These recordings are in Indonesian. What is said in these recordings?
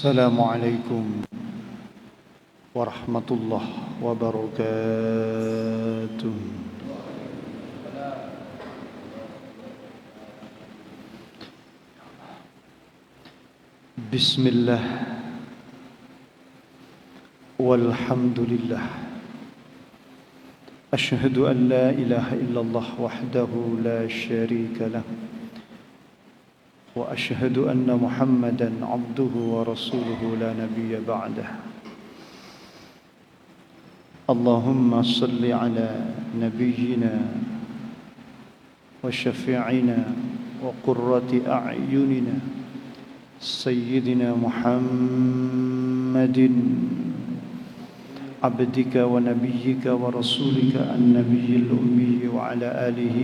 السلام عليكم ورحمة الله وبركاته. بسم الله والحمد لله، أشهد أن لا إله إلا الله وحده لا شريك له، وأشهد أن محمدًا عبده ورسوله لا نبي بعده. اللهم صل على نبينا وشفيعنا وقرة أعيننا سيدنا محمد عبدك ونبيك ورسولك النبي الأمي وعلى آله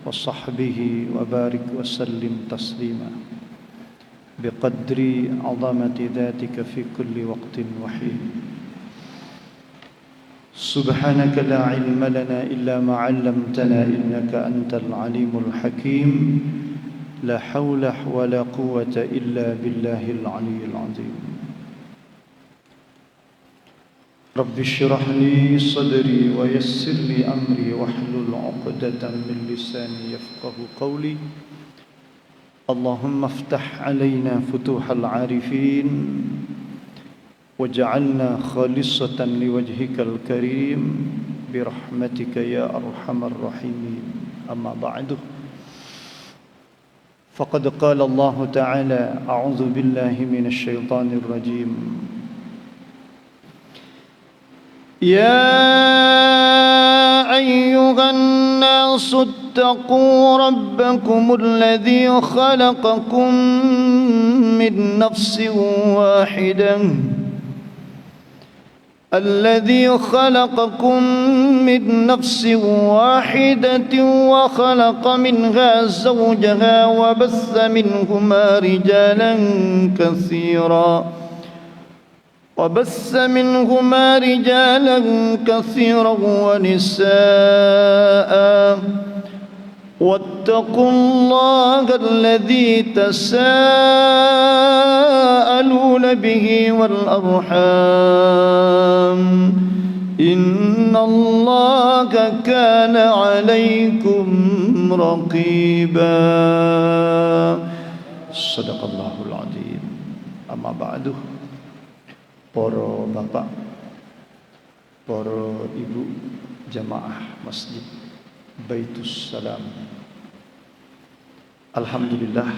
وصحبه وبارك وسلم تسليما بقدر عظمة ذاتك في كل وقت وحين. سبحانك لا علم لنا إلا ما علمتنا إنك أنت العليم الحكيم. لا حول ولا قوة إلا بالله العلي العظيم. رب اشرح لي صدري ويسر لي أمري واحلل عقدة من لساني يفقه قولي. اللهم افتح علينا فتوح العارفين واجعلنا خالصة لوجهك الكريم برحمتك يا أرحم الراحمين. أما بعد، فقد قال الله تعالى: أعوذ بالله من الشيطان الرجيم. يا أيها الناس اتقوا ربكم الذي خلقكم من نفس واحدة وخلق منها زوجها وبث منهما رجالا كثيرا ونساء. واتقوا الله الذي تساءلون به والأرحام إن الله كان عليكم رقيبا. صدق الله العظيم. أما بعد، para bapak, para ibu jamaah Masjid Baitus Salam, alhamdulillah,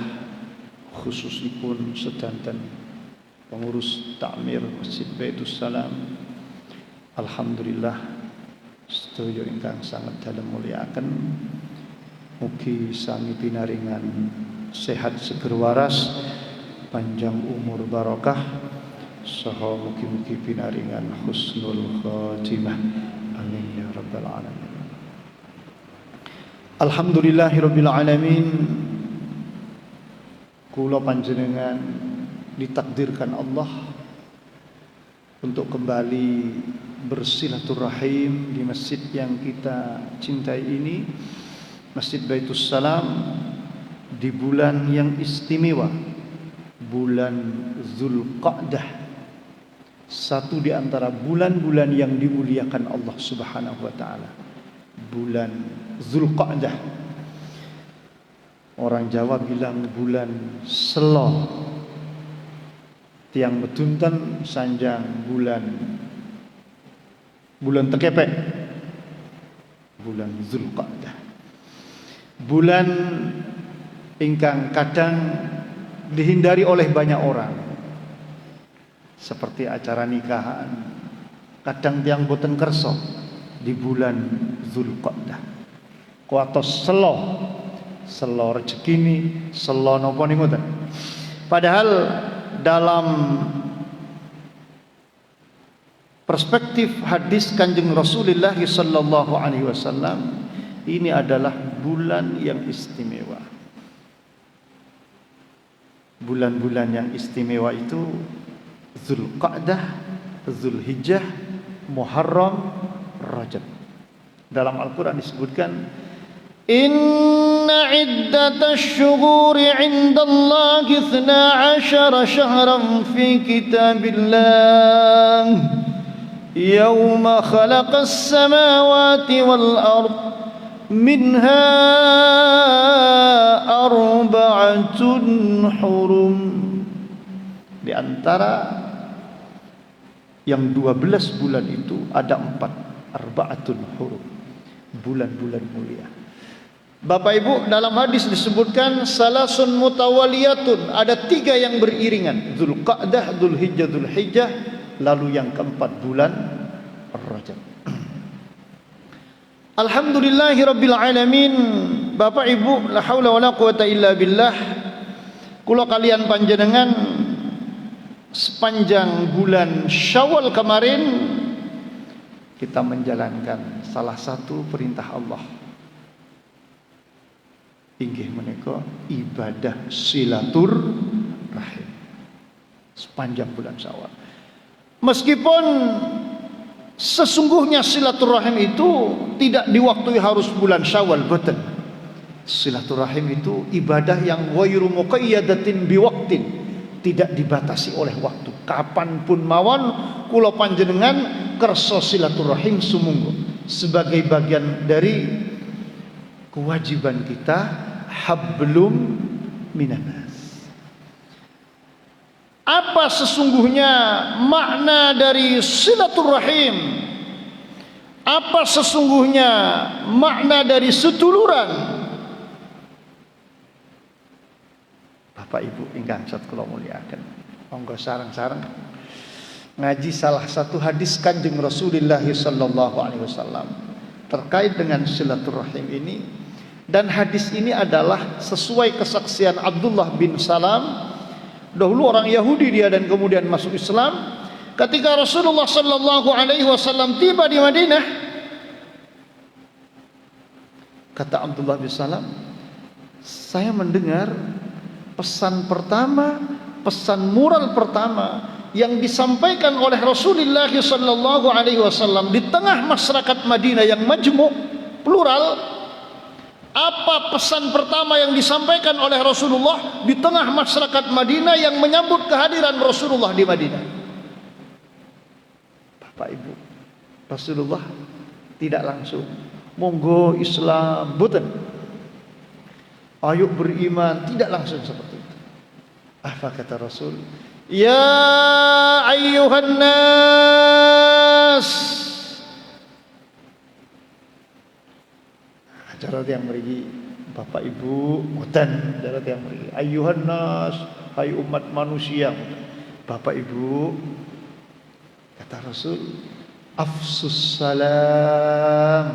khususipun sedanten pengurus takmir Masjid Baitus Salam, alhamdulillah sedaya ingkang sanget dalem mulyakaken, mugi sami pinaringan sehat seger waras, panjang umur barokah, saha mugi-mugi pinaringan husnul khotimah. Amin ya rabbal alamin. Alhamdulillahirabbil alamin. Kula panjenengan ditakdirkan Allah untuk kembali bersilaturahim di masjid yang kita cintai ini, Masjid Baitus Salam, di bulan yang istimewa, bulan Zulqa'dah, satu di antara bulan-bulan yang dimuliakan Allah Subhanahu wa taala. Bulan Zulqa'dah. Orang Jawa bilang bulan selo. Tiang medunten sanjang bulan tekepek. Bulan Zulqa'dah. Bulan ingkang kadang dihindari oleh banyak orang, seperti acara nikahan. Kadang tiang boten kersa di bulan Zulqa'dah. Kuatos selo rezekini, selo napa niku ngoten. Padahal dalam perspektif hadis Kanjeng Rasulullah sallallahu alaihi wasallam, ini adalah bulan yang istimewa. Bulan-bulan yang istimewa itu Zulqa'dah, Zulhijjah, Muharram, Rajab. Dalam Al-Quran disebutkan Inna iddatash syuhuri 'indallahi 12 syahran fi kitabillah yawma khalaqas samawati wal ard minha arba'atun hurum. Di antara yang 12 bulan itu ada 4 arba'atun hurum, bulan-bulan mulia. Bapak Ibu, dalam hadis disebutkan salasun mutawaliyatun, ada 3 yang beriringan, Dzulqa'dah, Dzulhijjah, Dzulhijjah, lalu yang keempat bulan Rajab. Alhamdulillahirabbil alamin. Bapak Ibu, la haula wala quwata illa billah. Kula kalian panjenengan sepanjang bulan Syawal kemarin kita menjalankan salah satu perintah Allah, inggih menika ibadah silaturahim sepanjang bulan Syawal. Meskipun sesungguhnya silaturahim itu tidak diwaktui harus bulan Syawal, betul. Silaturahim itu ibadah yang ghairu muqayyadatin biwaqtin, tidak dibatasi oleh waktu. Kapanpun mawon kula panjenengan kersa silaturahim sumungguh sebagai bagian dari kewajiban kita. Hablum minanas. Apa sesungguhnya makna dari silaturahim? Apa sesungguhnya makna dari seduluran? Bapak Ibu ingkang sat kula mulyakaken, monggo sareng-sareng ngaji salah satu hadis Kanjeng Rasulullah sallallahu alaihi wasallam terkait dengan silaturahim ini. Dan hadis ini adalah sesuai kesaksian Abdullah bin Salam. Dahulu orang Yahudi dia dan kemudian masuk Islam. Ketika Rasulullah sallallahu alaihi wasallam tiba di Madinah, kata Abdullah bin Salam, saya mendengar pesan pertama, pesan moral pertama yang disampaikan oleh Rasulullah sallallahu alaihi wasallam di tengah masyarakat Madinah yang majmuk, plural. Apa pesan pertama yang disampaikan oleh Rasulullah di tengah masyarakat Madinah yang menyambut kehadiran Rasulullah di Madinah? Bapak Ibu, Rasulullah tidak langsung monggo Islam, boten. Ayo beriman, tidak langsung seperti itu. Apa kata Rasul? Ya ayyuhan nas, cara yang merigi Bapak Ibu mutan, cara yang merigi ayyuhan nas, hai umat manusia. Bapak Ibu, kata Rasul, afsus salam,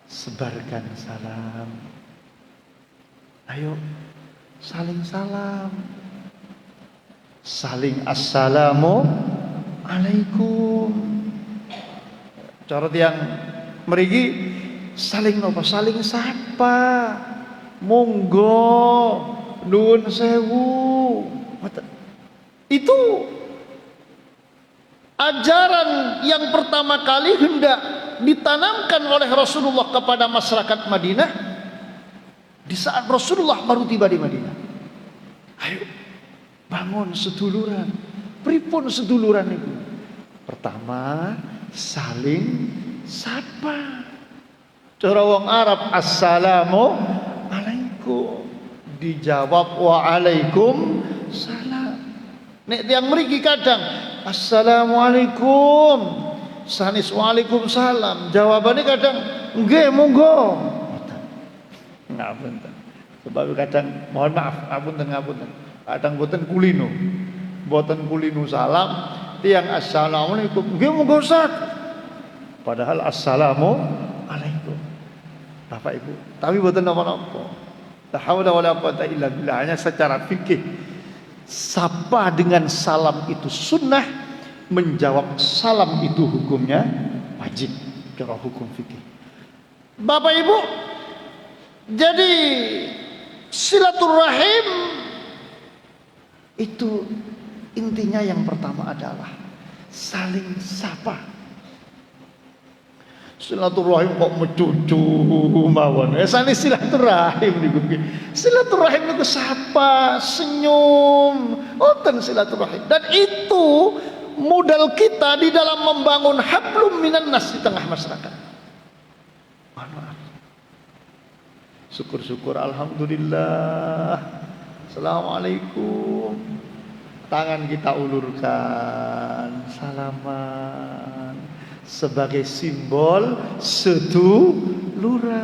sebarkan salam. Ayo saling salam, saling assalamu alaikum. Cara yang merigi saling napa, saling sapa, monggo, nuwun sewu. Itu ajaran yang pertama kali hendak ditanamkan oleh Rasulullah kepada masyarakat Madinah di saat Rasulullah baru tiba di Madinah. Ayo bangun seduluran. Pripun seduluran itu? Pertama, saling sapa. Cara wong Arab assalamu alaikum, dijawab wa alaikum salam. Nek tiyang mriki kadang assalamualaikum, sanis waalaikumsalam, jawabannya kadang nggih monggo. Ngapunten. Sebab kadang mohon maaf, ngapunten. Kadang boten kulino. Boten kulino salam, tiyang assalamualaikum, nggih monggo Ustaz. Padahal assalamu alaikum. Bapak Ibu, tapi boten napa-napa. La haula wala quwata illa billah. Hanya secara fikih, sapa dengan salam itu sunnah, menjawab salam itu hukumnya wajib. Cara hukum fikih. Bapak Ibu, jadi silaturahim itu intinya yang pertama adalah saling sapa. Silaturahim kok mecucu mawon. Esane silaturahim niku. Silaturahim niku sapa, senyum. Wonten silaturahim. Dan itu modal kita di dalam membangun hablum minan nas di tengah masyarakat. Syukur-syukur alhamdulillah. Assalamualaikum. Tangan kita ulurkan, salaman sebagai simbol seduluran,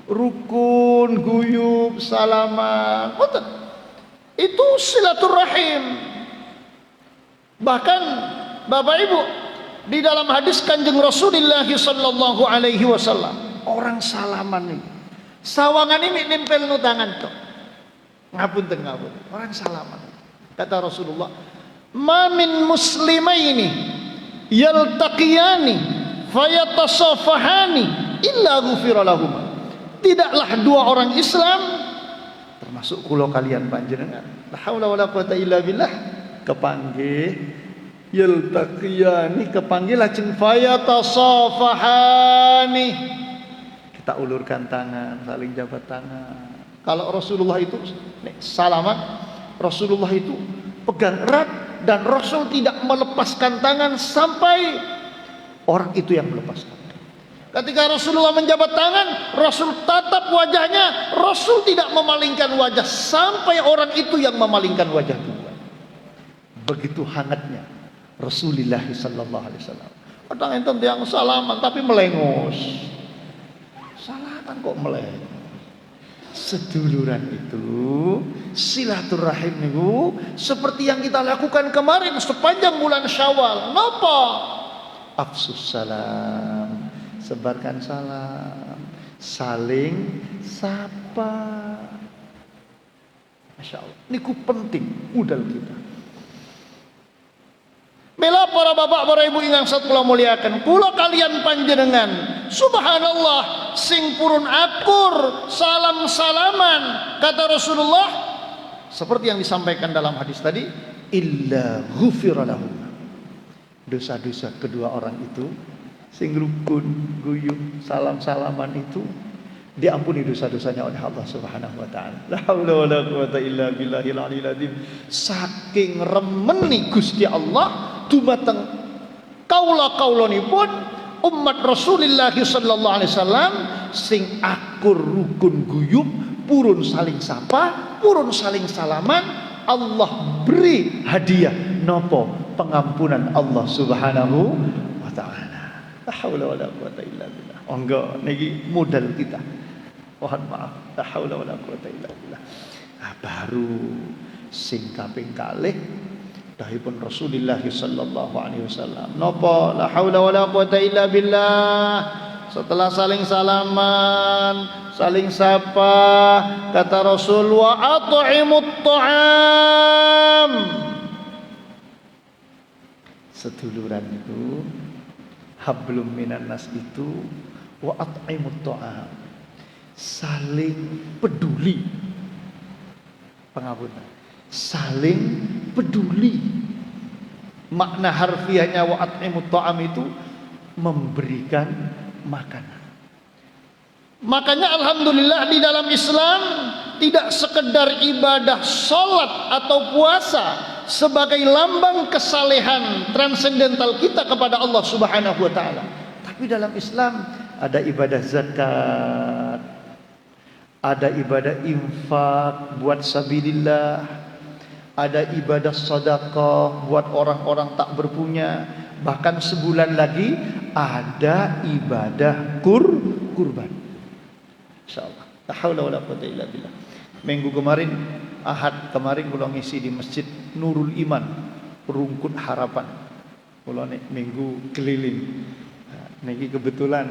rukun, guyub, salaman. Itu silaturahim. Bahkan Bapak Ibu, di dalam hadis Kanjeng Rasulullah sallallahu alaihi wasallam, orang salaman ini sawangan ini nempel nu tangan tuh. Ngapunten. Orang salaman. Kata Rasulullah, "Ma min muslimaini yaltaqiyani fayatasafahani illa ghufira lahum." Tidaklah dua orang Islam, termasuk kula kalian panjenengan, la haula wala quwata illa billah, kepanggih yaltaqiyani, kepanggih lajeng fayatasafahani, kita ulurkan tangan, saling jabat tangan. Kalau Rasulullah itu salaman, Rasulullah itu pegang erat dan Rasul tidak melepaskan tangan sampai orang itu yang melepaskan. Ketika Rasulullah menjabat tangan, Rasul tatap wajahnya, Rasul tidak memalingkan wajah sampai orang itu yang memalingkan wajah duluan. Begitu hangatnya Rasulullah sallallahu alaihi wasallam. Kadang enten yang salaman tapi melengos. Salaman kok melengos. Seduluran itu, silaturahim itu seperti yang kita lakukan kemarin sepanjang bulan Syawal. Napa? Afsus salam, sebarkan salam, saling sapa. Masya Allah, niku penting modal kita. Mila para bapak, para ibu ingkang satula muliakan, kula kalian panjenengan, subhanallah, sing purun akur, salam-salaman, kata Rasulullah, seperti yang disampaikan dalam hadis tadi, illa ghufira lahum. Dosa-dosa kedua orang itu, sing rukun, guyub, salam-salaman itu, diampuni dosa-dosanya oleh Allah Subhanahu wa taala. La haula wala quwata illa billahil aliyil azim. Saking remeni Gusti Allah dumateng kaula-kaulanipun umat Rasulullah sallallahu alaihi wasallam sing akur, rukun, guyub, purun saling sapa, purun saling salaman, Allah beri hadiah nopo pengampunan Allah Subhanahu wa taala. La haula wala quwata illa billah. Monggo niki modal kita. Mohon maaf, la haula wala quwata illa billah. Baru sing kaping kalih dahipun Rasulullah sallallahu alaihi wasallam. Napa la haula wala quwata illa billah. Setelah saling salaman, saling sapa, kata Rasul, wa at'imut ta'am. Seduluran itu, hablum minan nas itu, wa at'imut ta'am. Saling peduli. Pengapunten. Saling peduli. Makna harfiahnya wa at'imut ta'am itu memberikan makanan. Makanya alhamdulillah di dalam Islam tidak sekedar ibadah salat atau puasa sebagai lambang kesalehan transendental kita kepada Allah Subhanahu wa taala. Tapi dalam Islam ada ibadah zakat, ada ibadah infak buat sabilillah, ada ibadah sedekah buat orang-orang tak berpunya, bahkan sebulan lagi ada ibadah kurban. Insyaallah. La haula wala quwata illa billah. Minggu kemarin, Ahad kemarin kula ngisi di Masjid Nurul Iman, Rungkut Harapan. Kula nek minggu keliling. Nah, niki kebetulan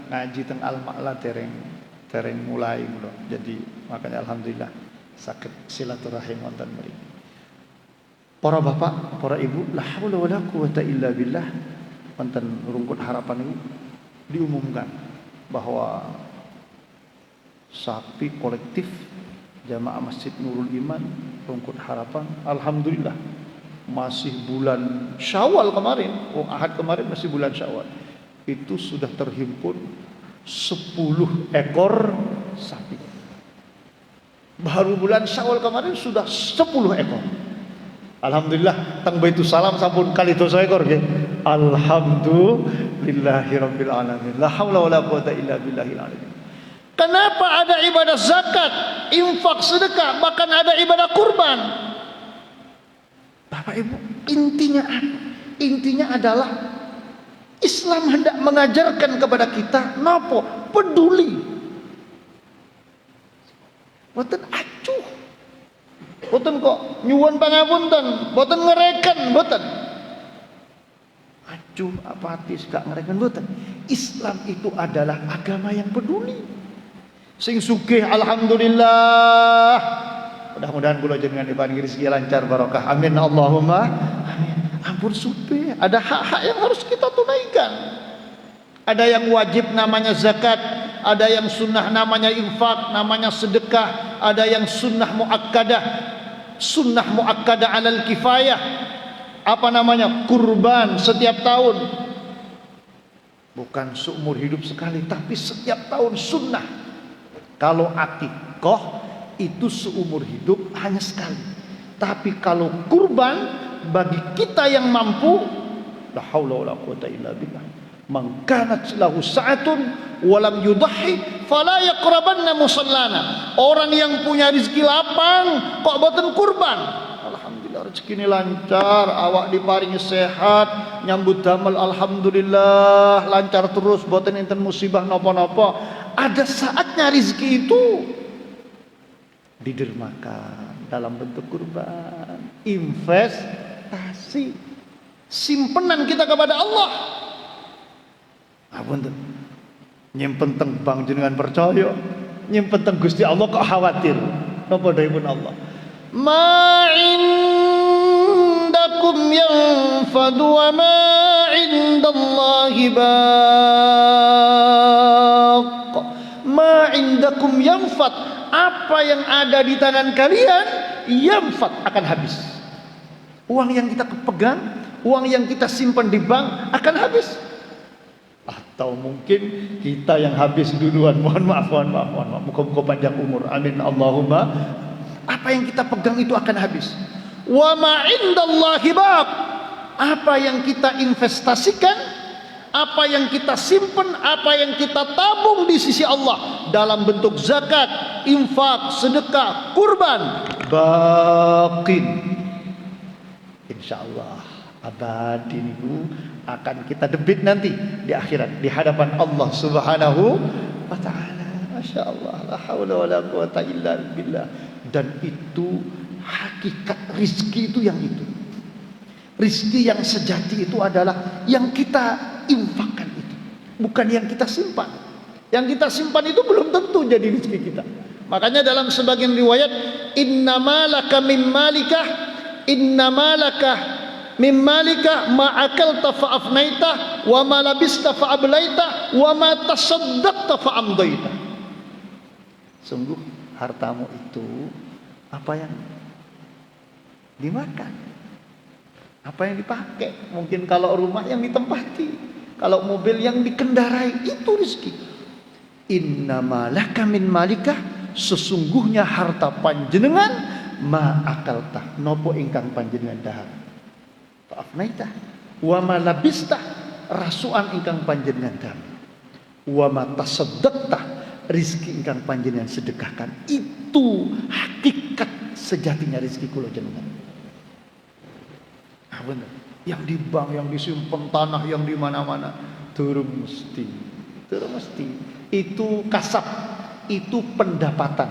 ngaji teng Al-Ma'la tereng mulai kula. Jadi makanya alhamdulillah saged silaturahim wonten mriki. Para bapak, para ibu, la haula wala quwata illa billah, wonten Rungkut Harapan ini diumumkan bahwa sapi kolektif jamaah Masjid Nurul Iman Rungkut Harapan, alhamdulillah masih bulan Syawal kemarin, Ahad kemarin masih bulan Syawal, itu sudah terhimpun 10 ekor sapi. Baru bulan Syawal kemarin sudah 10 ekor. Alhamdulillah teng Baitus Salam sampun kali 2 ekor nggih. Alhamdulillahirabbil alamin. La haula wala quwata illa billahil alamin. Kenapa ada ibadah zakat, infak, sedekah, bahkan ada ibadah kurban? Bapak Ibu, intinya adalah Islam hendak mengajarkan kepada kita nopo peduli. Boten acuh. Boten kok nyuwun pangapunten, boten ngereken, boten. Acuh apatis gak ngereken boten. Islam itu adalah agama yang peduli. Sing sugih alhamdulillah. Mudah-mudahan kula jenengan diparingi rezeki lancar barokah. Amin Allahumma amin. Ampun supe, ada hak-hak yang harus kita tunaikan. Ada yang wajib namanya zakat, ada yang sunnah namanya infak, namanya sedekah, ada yang sunnah muakkadah alal kifayah. Apa namanya? Kurban setiap tahun. Bukan seumur hidup sekali, tapi setiap tahun sunnah. Kalau akikoh itu seumur hidup hanya sekali. Tapi kalau kurban bagi kita yang mampu, la haula wala quwata illa billah, man kanat lahu sa'atun wa lam yudhi fala yaqrabanna musallana. Orang yang punya rezeki lapang kok boten kurban, alhamdulillah rezekine lancar, awak diparingi sehat, nyambut damel alhamdulillah lancar terus, boten enten musibah napa-napa. Ada saatnya rezeki itu didermakan dalam bentuk kurban, investasi, simpenan kita kepada Allah. Apunten, nyimpen teng bank jenengan percaya, nyimpen teng Gusti Allah kok khawatir. Napa dawuhipun Allah? Ma indakum yanfadu wa ma indallahi baq. Ma indakum yanfad, apa yang ada di tangan kalian yanfad, akan habis. Uang yang kita pegang, uang yang kita simpan di bank akan habis. Atau mungkin kita yang habis duluan. Mohon maaf. Muka-muka panjang umur. Amin Allahumma. Apa yang kita pegang itu akan habis. Wa ma indallahi baq. Apa yang kita investasikan, apa yang kita simpan, apa yang kita tabung di sisi Allah dalam bentuk zakat, infak, sedekah, kurban, baqin, insyaallah abadi niku akan kita debit nanti di akhirat di hadapan Allah Subhanahu wa taala. Masyaallah, la haula wala quwata illa billah. Dan itu hakikat rizki itu yang itu. Rizki yang sejati itu adalah yang kita infakkan itu, bukan yang kita simpan. Yang kita simpan itu belum tentu jadi rizki kita. Makanya dalam sebagian riwayat, innamalaka mimmalika ma'akalta fa'afnaita wa ma labista fa'ablaita wa ma tasaddaqta fa'amdaita. Sungguh hartamu itu apa yang dimakan, apa yang dipakai. Mungkin kalau rumah yang ditempati, kalau mobil yang dikendarai, itu rezeki. Innamalaka min malika, sesungguhnya harta panjenengan ma'akalta, nopo ingkang panjenengan dahar, fa'afnaita wa ma labista, rasuan ingkang panjenengan dahar, wa ma tasaddaqta, rizki ingkang panjenengan sedekahkan. Itu hakikat sejatinya rizki kula jenengan. Ah bener. Yang di bank, yang disimpan tanah, yang di mana-mana, durung mesti. Itu kasab, itu pendapatan,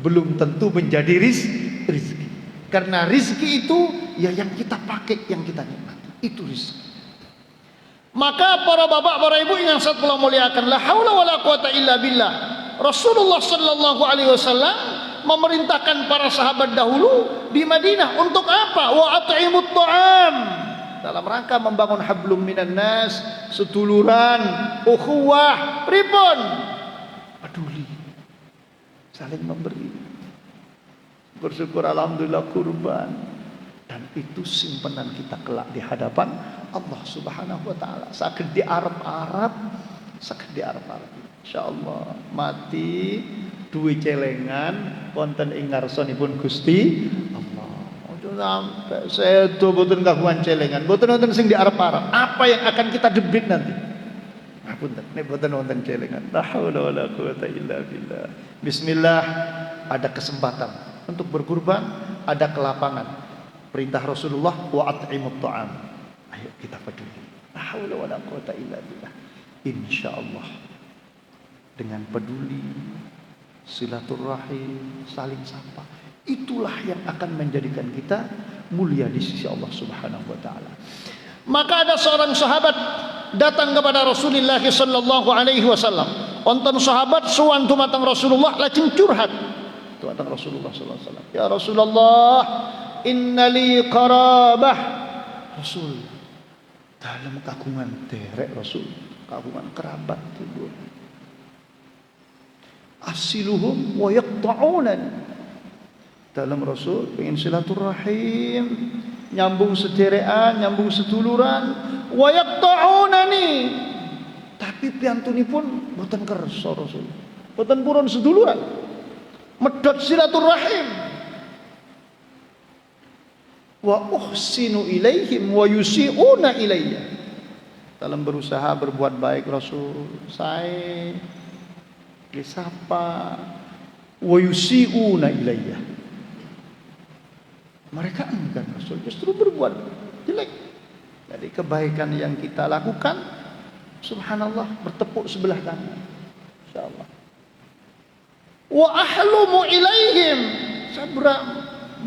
belum tentu menjadi rizki. Karena rizki itu ya yang kita pakai, yang kita nikmati, itu rizki. Maka para bapak, para ibu yang saya telah muliakan, la haula wala quwata illa billah. Rasulullah sallallahu alaihi wasallam memerintahkan para sahabat dahulu di Madinah untuk apa? Wa at'imut ta'am, dalam rangka membangun hablum minan nas, seduluran, ukhuwah, pripun? Peduli, saling memberi. Bersyukur alhamdulillah kurban dan itu simpanan kita kelak di hadapan Allah Subhanahu wa taala. Sakit di Arab-Arab, insyaallah mati duwe celengan wonten ing ngarsanipun Gusti Allah. Ojo sampai sedo mboten kagungan celengan, mboten wonten sing di Arab-Arab. Apa yang akan kita debit nanti? Ngapunten, nek mboten wonten celengan. La haula wala quwata illa billah. Bismillah, ada kesempatan untuk berkurban, ada kelapangan. Perintah Rasulullah wa at'imut ta'am. Ayo kita peduli. La haula wala quwata illa billah. Insyaallah dengan peduli, silaturahim, saling sapa, itulah yang akan menjadikan kita mulia di sisi Allah Subhanahu wa taala. Maka ada seorang sahabat datang kepada Rasulullah sallallahu alaihi wasallam. Wonten sahabat sowan dumateng Rasulullah lajeng curhat dumateng Rasulullah sallallahu alaihi wasallam. Ya Rasulullah, innali qarabah. Rasul, dalam kagungan derek Rasul, kagungan kerabat itu. Asiluhum wa yaqta'unan. Dalam Rasul pengen silaturahim, nyambung sederekan, nyambung seduluran, wa yaqta'unani. Tapi piantunipun boten kersa Rasul. Boten purun seduluran. Medhot silaturahim. Wa uhsinu ilaihim wa yusi'una ilayya. Dalam berusaha berbuat baik Rasul, saya disapa wa yusi'una ilayya. Mereka enggan Rasul, justru berbuat jelek. Jadi kebaikan yang kita lakukan, subhanallah, bertepuk sebelah tangan, insyaallah. Wa ahlumu ilaihim, saya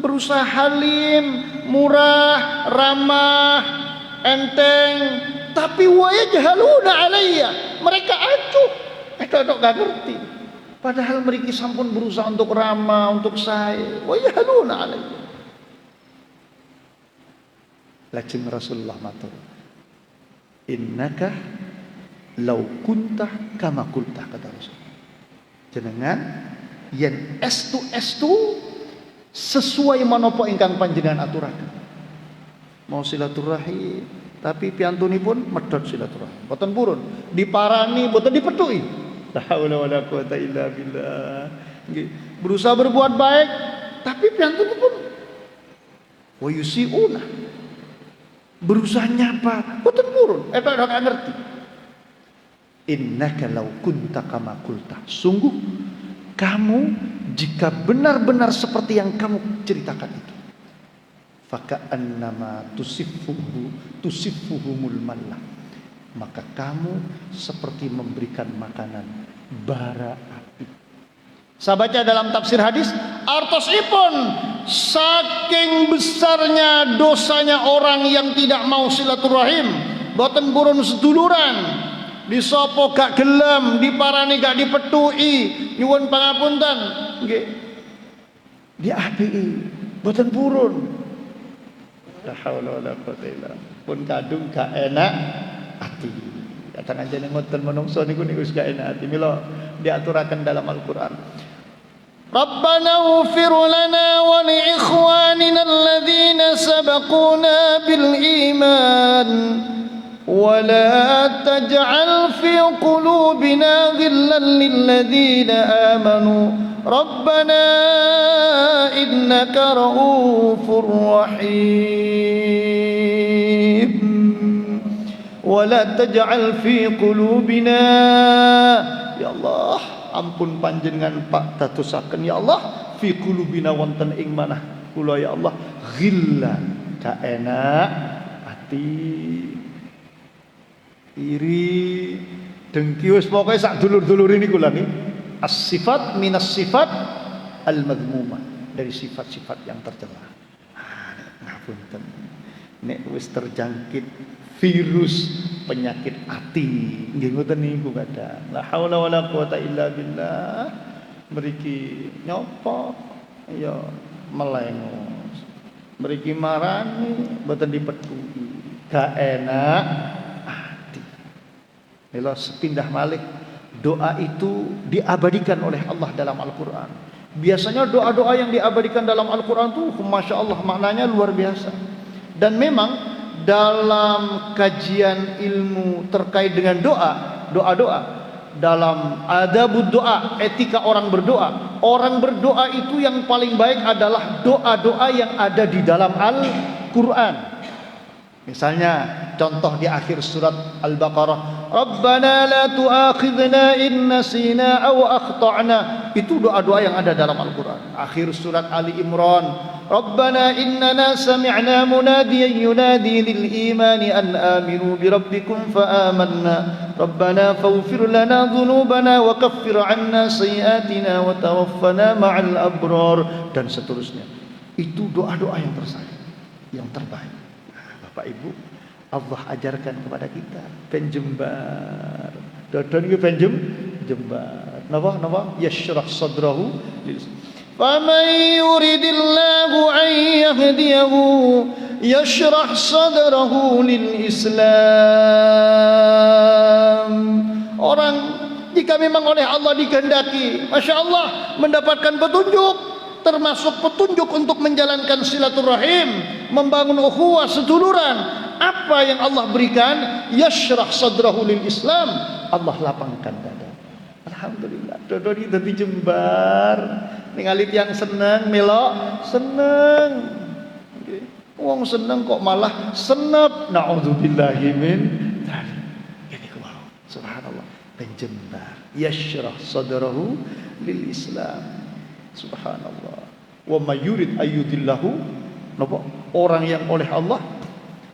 berusaha halim, murah, ramah, enteng, tapi wa yajhaluna alayya, mereka acuh, edok gak ngerti. Padahal mereka sampun berusaha untuk ramah, untuk saya, wa yajhaluna alayya. Lajeng Rasulullah matur, innaka law kuntah kama kultah, kata Rasul. Jenengan yen estu sesuai menapa ingkang panjenengan aturaken. Mau silaturahim, tapi piantunipun medhot silaturahim. Boten purun, diparani boten dipethuki. La haula wala quwata illa billah. Nggih, berusaha berbuat baik, tapi piantunipun wa yusiuna. Berusaha nyapa, boten purun, eta gak ngerti. Innaka law kunta kama qulta. Sungguh kamu jika benar-benar seperti yang kamu ceritakan itu, faka'annama tusifuhumul mallah, maka kamu seperti memberikan makanan bara api. Saya baca dalam tafsir hadis, artosipun saking besarnya dosanya orang yang tidak mau silaturahim, boten purun seduluran, disopo gak gelem, diparani gak dipetui, nyuwun pangapunten, nggih, diapii, boten purun. La haula wala quwata illa billah. Pun kadung gak enak ati. Kadang anjene ngoten menungso niku wis gak enak ati. Mila diaturaken dalam Al-Qur'an. Rabbana ighfir lana wa li ikhwanina alladhina sabaquna bil iman wa la taj'al fi qulubina ghillan lil ladzina amanu Rabbana innaka ra'ufur rahim wa la taj'al fi qulubina, ya Allah, ampun panjenengan Pak dadosaken ya Allah fi qulubina wonten ing manah kula ya Allah ghillan, gak enak ati, iri, dengki, wis pokoke sak dulur-dulur ini kula niki as-sifat minas sifat al-madhmumah, dari sifat-sifat yang tercela. Ngapunten nek wis terjangkit virus penyakit ati nggih ngoten niku kadang. La haula wala quwata illa billah. Mriki nyopo ya melengos, mriki marani mboten dipethuki, gak enak ati. Mila sepindah malih, doa itu diabadikan oleh Allah dalam Al-Qur'an. Biasanya doa-doa yang diabadikan dalam Al-Quran itu Masya Allah maknanya luar biasa. Dan memang dalam kajian ilmu terkait dengan doa, dalam adabud doa, etika orang berdoa itu yang paling baik adalah doa-doa yang ada di dalam Al-Quran. Misalnya contoh di akhir surat Al-Baqarah, Rabbana la tu'akhidna in nasina aw akhta'na. Itu doa-doa yang ada dalam Al-Quran. Akhir surat Ali Imran, Rabbana innana sami'na munadiyan yunadi lil imani an aminu bi rabbikum fa amanna. Rabbana faghfir lana dhunubana wa kaffir 'anna sayyi'atina wa tawaffana ma'al abrar, dan seterusnya. Itu doa-doa yang tersayang, yang terbaik. Bapak Ibu, Allah ajarkan kepada kita penjembar. Dodon iki penjembar. Napa? Yashrah sadrahu lil faman yuridillahu an yahdiyahu yashrah sadrahu lil Islam. Orang jika memang oleh Allah dikehendaki, Masya Allah, mendapatkan petunjuk, termasuk petunjuk untuk menjalankan silaturahim, membangun ukhuwah seduluran, apa yang Allah berikan? Yashrah sadrahu lil Islam, Allah lapangkan dada. Alhamdulillah, dodori dadi jembar. Ningali yang seneng melok, seneng. Wong seneng kok malah senep. Nauzubillahi min dzalik. Ini kemau. Subhanallah, penjembar. Yashrah sadrahu lil Islam. Subhanallah. Wa may yurid ayyudillahu, napa? Orang yang oleh Allah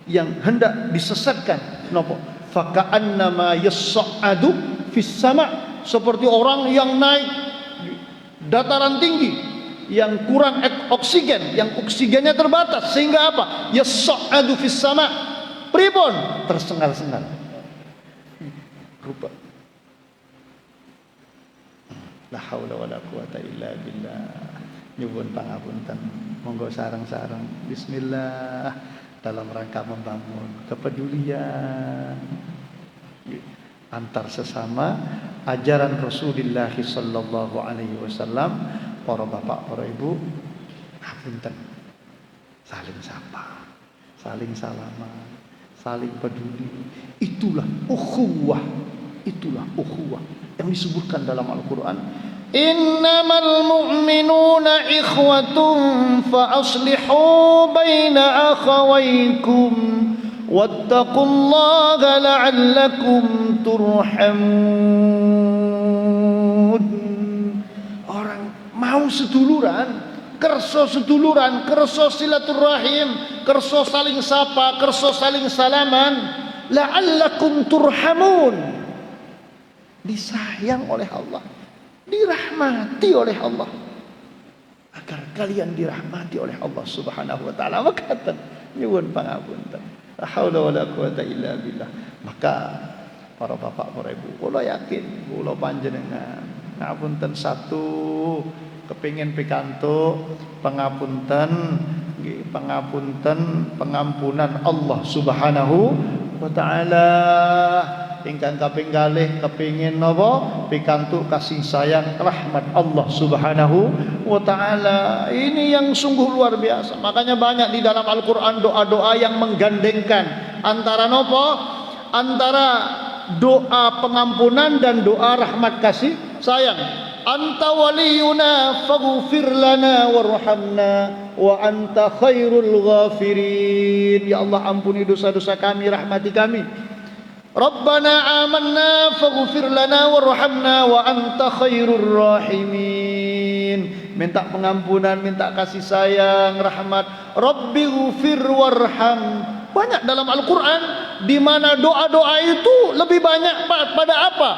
yang hendak disesatkan, napa? Faka'annama yas'adu fis sama', seperti orang yang naik dataran tinggi yang kurang oksigen, yang oksigennya terbatas, sehingga apa? Yas'adu fis sama', pripun? Tersengal-sengal. Rupa. La haula wala quwata illa billah. Nyuwun pangapunten. Monggo sareng-sareng bismillah dalam rangka membangun kepedulian antar sesama, ajaran Rasulullah sallallahu alaihi wasallam. Para bapak, para ibu, ngapunten. Saling sapa, saling salaman, saling peduli. Itulah ukhuwah. Itulah ukhuwah yang disebutkan dalam Al-Quran. Innamal mu'minuna ikhwatun fa aslihu baina akhawaykum wattaqullaha la'allakum turhamun. Orang mau seduluran, kerso silaturahim, kerso saling sapa, kerso saling salaman, la'allakum turhamun. Disayang oleh Allah, dirahmati oleh Allah, agar kalian dirahmati oleh Allah Subhanahu wa taala. Makaten nyuwun pangapunten. La haula wala quwata illa billah. Maka para bapak, para ibu, kula yakin kula panjenengan ngapunten satu kepingin pikantuk pangapunten nggih, pengampunan Allah Subhanahu wa taala. Ingkang kaping kalih kepingin napa? Pikantuk kasih sayang rahmat Allah Subhanahu wa taala. Ini yang sungguh luar biasa. Makanya banyak di dalam Al-Qur'an doa-doa yang menggandengkan antara napa? Antara doa pengampunan dan doa rahmat kasih sayang. Anta waliyuna faghfir lana warhamna wa anta khairul ghafirin. Ya Allah, ampuni dosa-dosa kami, rahmati kami. Rabbana amanna faghfir lana warhamna wa anta khairur rahimin. Minta pengampunan, minta kasih sayang, rahmat. Rabbi ghfir warham. Banyak dalam Al-Quran di mana doa-doa itu lebih banyak pada apa?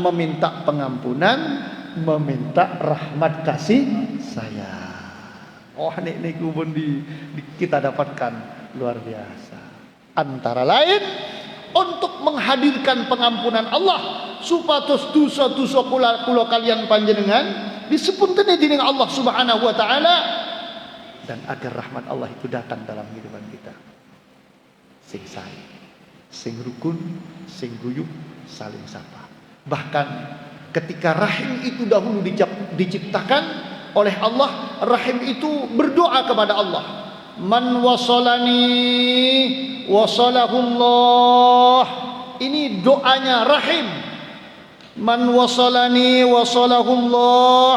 Meminta pengampunan, meminta rahmat kasih sayang. Oh, ini kubun kita dapatkan luar biasa. Antara lain untuk menghadirkan pengampunan Allah, supados dosa-dosa kula kalian panjenengan disepunteni dening Allah Subhanahu wa taala, dan agar rahmat Allah itu datang dalam kehidupan kita. Sing sae, sing rukun, sing guyub, saling sapa. Bahkan ketika rahim itu dahulu diciptakan, oleh Allah. Rahim itu berdoa kepada Allah. Man wasalani wasalahullah. Ini doanya Rahim. Man wasalani wasalahullah.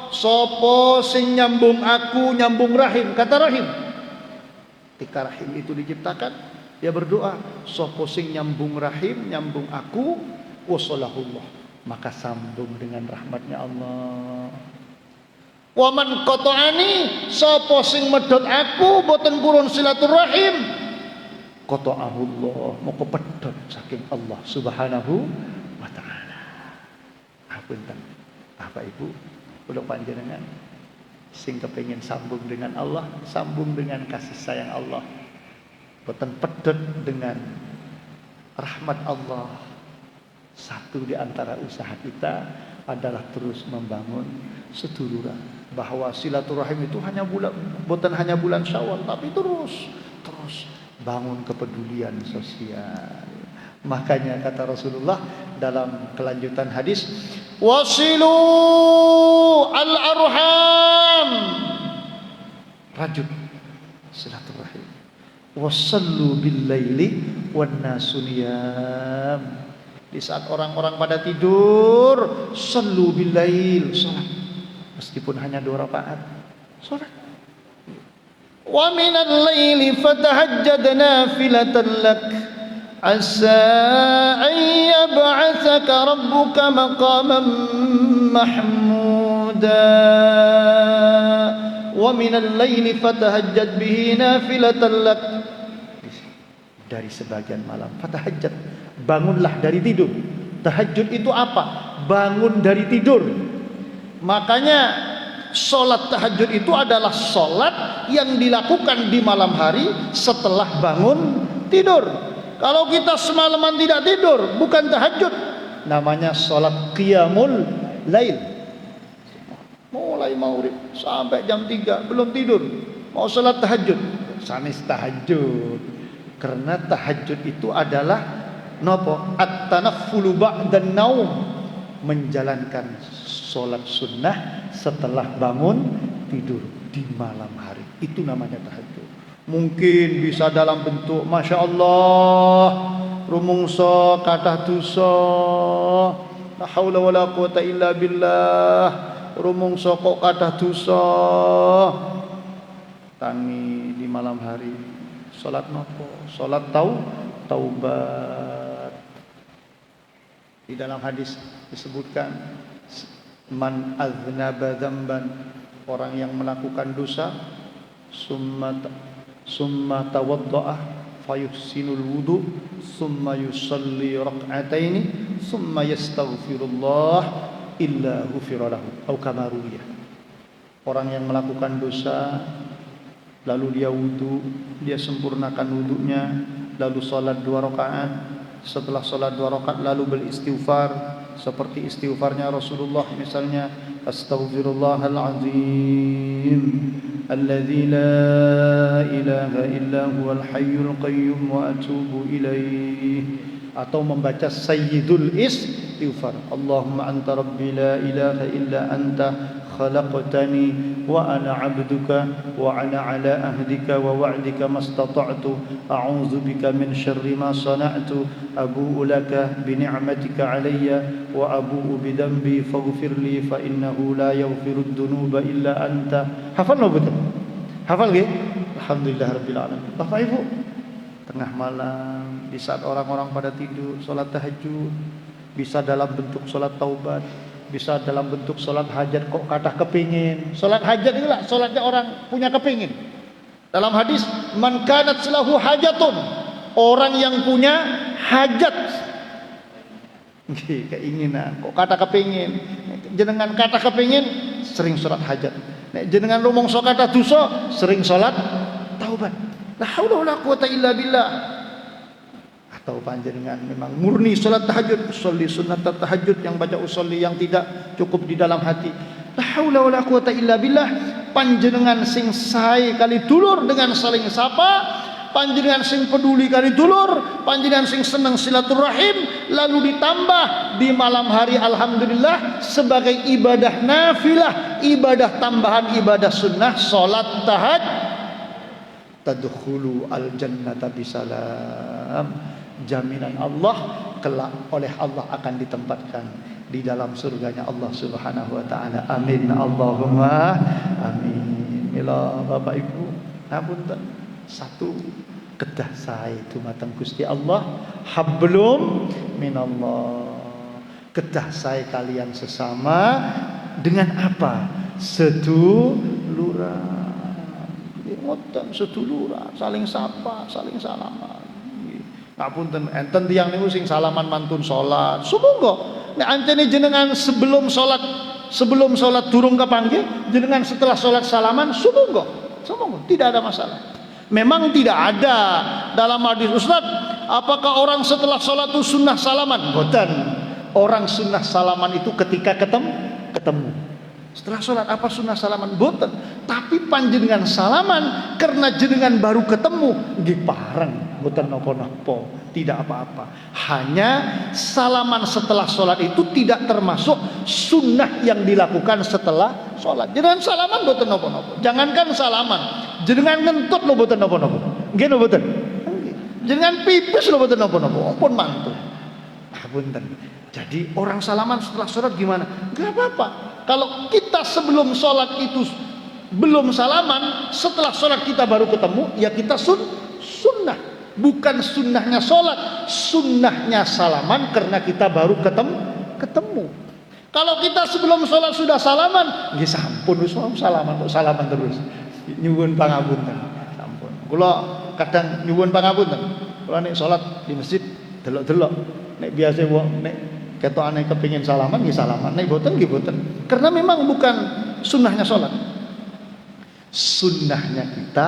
Sopo sing nyambung aku nyambung Rahim. Kata Rahim. Ketika Rahim itu diciptakan, dia berdoa, sopo sing nyambung Rahim nyambung aku wasalahullah, maka sambung dengan rahmatnya Allah. Wa man qata'ani, sopo sing medhot aku boten purun silaturahim, qata'ahullah, moko pedhot saking Allah Subhanahu wa taala. Apunten Bapak Ibu, kula panjenengan sing kepengin sambung dengan Allah, sambung dengan kasih sayang Allah, boten pedhot dengan rahmat Allah. Satu di antara usaha kita adalah terus membangun seduluran, bahwa silaturahim itu bukan hanya bulan Syawal, tapi terus bangun kepedulian sosial. Makanya kata Rasulullah dalam kelanjutan hadis, wasilu al-arham, rajut silaturahim, wasallu bil laili wan nasu niyam. Di saat orang-orang pada tidur, sallu bil lail, salat meskipun hanya 2 rakaat, salat. Wa minal laili fatahajjad nafilatan lak asa an yab'atsaka rabbuka maqaman mahmuda. Wa minal laili fatahajjad bihi nafilatan lak. Dari sebagian malam, fatahajjad, bangunlah dari tidur. Tahajud itu apa? Bangun dari tidur. Makanya sholat tahajud itu adalah sholat yang dilakukan di malam hari setelah bangun tidur. Kalau kita semalaman tidak tidur, bukan tahajud, namanya sholat qiyamul lail. Mulai maghrib sampai jam 3 belum tidur, mau sholat tahajud, sanis tahajud. Karena tahajud itu adalah nopo at-tanaffulu ba'dan naum, menjalankan sholat sunnah setelah bangun tidur di malam hari. Itu namanya tahajud. Mungkin bisa dalam bentuk Masya Allah, rumungso kathah dosa, la haula wala quwata illa billah, rumungso kok kathah dosa, tangi di malam hari salat nopo? Salat taubat. Di dalam hadis disebutkan, man aznaba dzamban, orang yang melakukan dosa, summa tawaddaa fayuhsinul wudu, summa yusalli rak'ataini, summa yastaghfirullah illa ghufira lahu, atau kama ruwiya. Orang yang melakukan dosa lalu dia wudu, dia sempurnakan wudunya, lalu salat 2 rakaat, setelah salat 2 rakaat lalu beristighfar seperti istighfarnya Rasulullah, misalnya astaghfirullahal azim alladzi la ilaha illa huwal hayyul qayyum wa atubu ilaih, atau membaca sayyidul istighfar, Allahumma anta rabbi la ilaha illa anta khalaqtani wa ana 'abduka wa ana 'ala ahdika wa wa'dika mastata'tu a'udzu bika min syarri ma sana'tu abu'u laka bi ni'matika 'alayya wa abu'u bi dhanbi faghfir li fa innahu la yaghfirud dhunuba illa anta. Hafal betul? Hafal nggih? Alhamdulillah rabbil alamin. Bapak Ibu, tengah malam di saat orang-orang pada tidur, salat tahajud, bisa dalam bentuk salat taubat, bisa dalam bentuk salat hajat. Kok kathah kepingin salat hajat itu lah, salatnya orang punya kepingin. Dalam hadis, man kanat lahu hajatun, orang yang punya hajat, keinginan. Kok kathah kepingin, jenengan kathah kepingin sering salat hajat. Nek jenengan rumangsa kathah dosa sering salat taubat. La haula wala quwata illa billah. Atau panjenengan memang murni salat tahajud, usolli sunat tahajud, yang baca usolli yang tidak cukup di dalam hati. La haula wala quwata illa billah. Panjenengan sing sae kali dulur dengan saling sapa, panjenengan sing peduli kali dulur, panjenengan sing seneng silaturahim, lalu ditambah di malam hari alhamdulillah sebagai ibadah nafilah, ibadah tambahan, ibadah sunnah, salat tahajud, tadkhulu al jannata bisalam, jaminan Allah kelak oleh Allah akan ditempatkan di dalam surganya Allah Subhanahu wa taala. Amin Allahumma amin. Mila Bapak Ibu, ngapunten, satu kedah sae dumateng Gusti Allah, hablum minallah. Kedah sae kalian sesama dengan apa? Seduluran. Ngoten seduluran, saling sapa, saling salaman. Ngapunten enten tiyang niku sing salaman mantun salat. Sumangga nek ancene jenengan sebelum salat durung kapanggih, jenengan setelah salat salaman, sumangga tidak ada masalah. Memang tidak ada dalam hadis Ustaz, apakah orang setelah salat itu sunnah salaman? Boten. Orang sunnah salaman itu ketika ketemu. Setelah sholat apa sunnah salaman? Boten. Tapi panjenengan salaman karena jenengan baru ketemu nggih pareng, boten napa-napa, tidak apa-apa. Hanya salaman setelah sholat itu tidak termasuk sunnah yang dilakukan setelah sholat. Jenengan salaman boten napa-napa. Jangankan salaman, jenengan ngentut lo boten napa-napa. Nggih lho boten. Jenengan pipis lo boten napa-napa. Ampun mantul. Punten. Jadi orang salaman setelah sholat gimana? Gak apa-apa. Kalau kita sebelum sholat itu belum salaman, setelah sholat kita baru ketemu, ya kita sunnah. Bukan sunnahnya sholat, sunnahnya salaman karena kita baru ketemu. Kalau kita sebelum sholat sudah salaman, ya sampun salaman terus. Nyuwun pangapunten. Sampun. Kula kadang nyuwun pangapunten. Kula nek sholat di masjid delok-delok. Nek biasa wong nek ketokane kepengin salaman nggih salaman, nek boten nggih boten. Karena memang bukan sunnahnya salat. Sunnahnya kita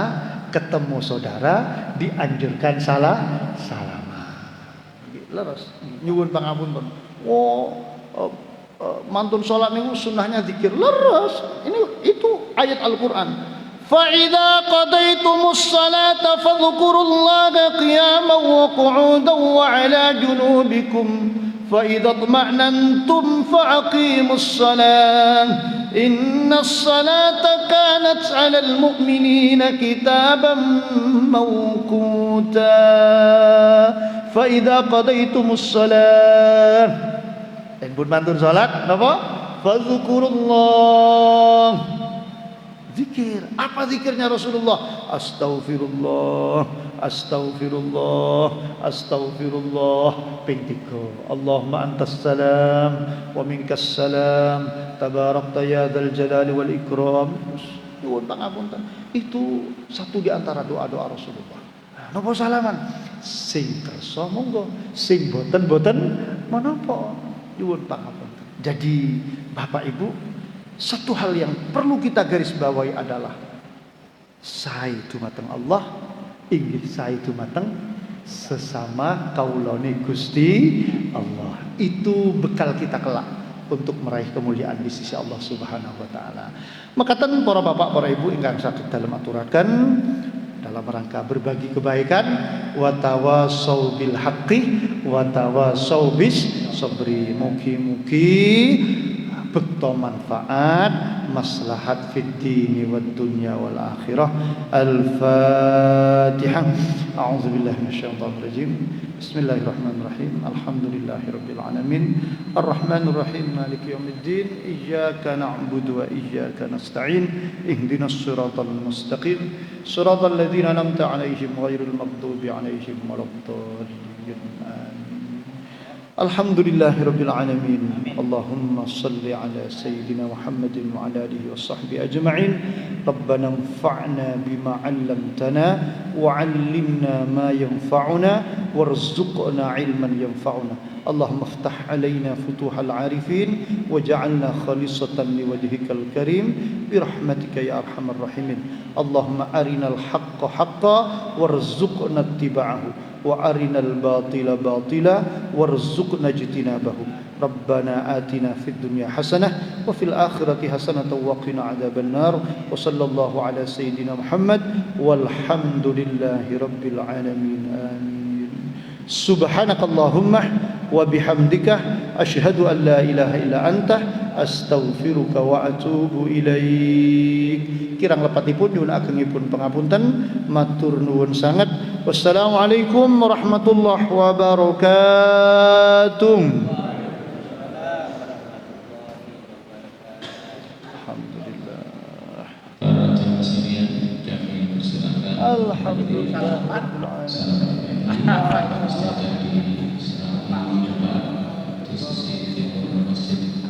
ketemu saudara dianjurkan salaman. Leres. Nyuwun pangapunten. Mantun salat niku sunnahnya zikir. Leres. Itu ayat Al-Qur'an. فَإِذَا قَضَيْتُمُ الصَّلَاةَ فَاذْكُرُوا اللَّهَ قِيَامًا وَقُعُودًا وَعَلَى جُنُوبِكُمْ فَإِذَا اطْمَأْنَنْتُمْ فَأَقِيمُوا الصَّلَاةَ إِنَّ الصَّلَاةَ كَانَتْ عَلَى الْمُؤْمِنِينَ كِتَابًا مَوْقُوتًا فَإِذَا قَضَيْتُمُ الصَّلَاةَ pun mantun salat napa? Fadzukurullah. Zikir. Apa zikirnya Rasulullah? Astaghfirullah, astaghfirullah, astaghfirullah. Ping 3. Allahumma antas salam wa minkas salam. Tabarakta ya dzal jalali wal ikram. Nuwun pangapunten. Itu satu di antara doa-doa Rasulullah. Napa salaman? Sing kersa monggo, sing boten menapa. Nuwun pangapunten. Jadi Bapak Ibu, satu hal yang perlu kita garis bawahi adalah sae dumateng Allah, inggih sae dumateng sesama kaulane Gusti Allah. Itu bekal kita kelak untuk meraih kemuliaan di sisi Allah Subhanahu wa taala. Makaten para bapak, para ibu ingkang saged dalem aturaken dalam rangka berbagi kebaikan, wa tawasau bil haqqi wa tawasau bis sabri. Mugi-mugi bekto manfaat maslahat fid dini wad dunya wal akhirah. Al-Fatihah. A'udzubillahi minasyaitonir rajim. Bismillahirrahmanirrahim. Alhamdulillahirabbil alamin. Arrahmanir rahim. Maliki yaumiddin. Iyyaka na'budu wa iyyaka nasta'in. Ihdinas siratal mustaqim. Siratal ladzina an'amta 'alaihim ghairil maghdubi 'alaihim waladdallin. Alhamdulillahirabbil alamin. Allahumma shalli ala sayyidina Muhammadin wa ala alihi washabbihi ajma'in. Rabbana anfa'na bima 'allamtana wa 'allimna ma yanfa'una warzuqna 'ilman yanfa'una. Allahumma iftah 'alaina futuhal 'arifin waj'alna khalisatan liwajhikal karim birahmatika ya arhamar rahimin. Allahumma arinal haqqa haqqan warzuqna ittiba'ahu wa arinal batila batila warzuqna ijtinabahu. Rabbana atina fid dunya hasanah wa fil akhirati hasanah wa qina adzabannar. Wa sallallahu ala sayyidina Muhammad walhamdulillahi rabbil alamin. Amin. Subhanakallahumma wa bihamdika asyhadu an la ilaha illa anta astaghfiruka wa atubu ilaik. Kirang lepatipun nyuwun agengipun pangapunten, matur nuwun sanget. Wassalamualaikum warahmatullahi wabarakatuh. Alhamdulillah. Para jemaah sekalian, kami persilakan. Alhamdulillah. Di sisi timur masjid.